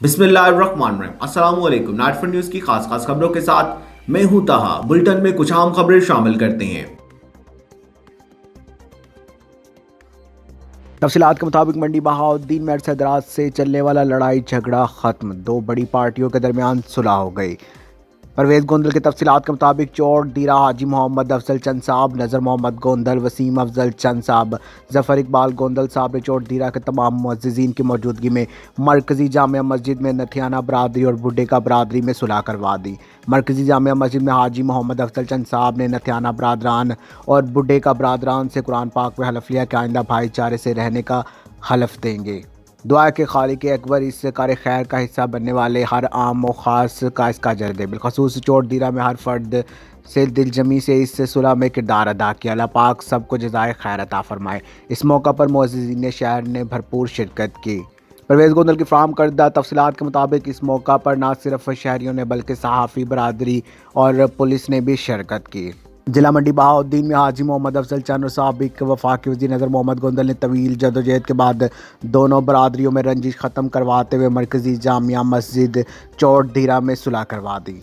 बिस्मिल्लाहिर्रहमानिर्रहीम। अस्सलाम वालेकुम। नाट फॉर न्यूज़ की खास खबरों के साथ मैं हूं ताहा। बुलेटिन में कुछ अहम खबरें शामिल करते हैं। तफसीलात के मुताबिक मंडी बहाउद्दीन में अरसे दराज से चलने वाला लड़ाई झगड़ा खत्म, दो बड़ी पार्टियों के दरमियान सुलह हो गई। परवेज गोंदल के तफसीलात के मुताबिक चौड़ दीरा हाजी मोहम्मद अफजल चंद साहब, नज़र मोहम्मद गोंदल, वसीम अफजल चंद साहब, जफ़र इकबाल गोंदल साहब ने चौड़ दीरा के तमाम मुअज़्ज़िज़ीन की मौजूदगी में मरकज़ी जामिया मस्जिद में नथियाना बरादरी और बुड्ढे का बरादरी में सुलह करवा दी। मरकज़ी जामिया मस्जिद में हाजी मोहम्मद अफजल चंद साहब ने नथियाना बरादरान और बुड्ढे का बरादरान से कुरान पाक में हलफ लिया कि आइंदा भाईचारे से रहने का हलफ देंगे। दुआ के खालिक अकबर इस कार खैर का हिस्सा बनने वाले हर आम व ख़ास का इसका अजर दे। बिलखसूस चोट दीरा में हर फर्द से दिलजमी से इस सुलह में किरदार अदा किया। अल्लाह पाक सबको जज़ाए खैर अता फरमाए। इस मौका पर मुअज़्ज़िज़ीन शहर ने भरपूर शिरकत की। परवेज़ गोंदल की फ्राहम करदा तफसीलात के मुताबिक इस मौका पर न सिर्फ शहरियों ने बल्कि सहाफ़ी बरादरी और पुलिस ने भी शिरकत की। जिला मंडी बहाउद्दीन में हाजी मोहम्मद अफजल चंद और साबिक वफाकी वज़ीर नज़र मोहम्मद गोंदल ने तवील जदोजहद के बाद दोनों बरादरियों में रंजिश ख़त्म करवाते हुए मरकज़ी जामिया मस्जिद चौड़ दीरा में सुलह करवा दी।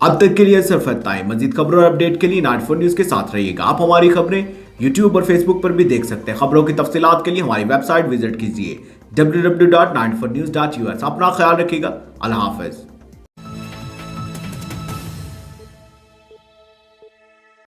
अब तक के लिए सिर्फ इतना ही। मज़ीद खबरों और अपडेट के लिए नाट फॉर न्यूज़ के साथ रहिएगा। आप हमारी खबरें यूट्यूब और फेसबुक पर भी देख सकते हैं। खबरों की तफसीलात के लिए हमारी वेबसाइट विजिट कीजिए www.9fornews.us। अपना ख्याल रखिएगा। अल्लाह हाफ़िज़।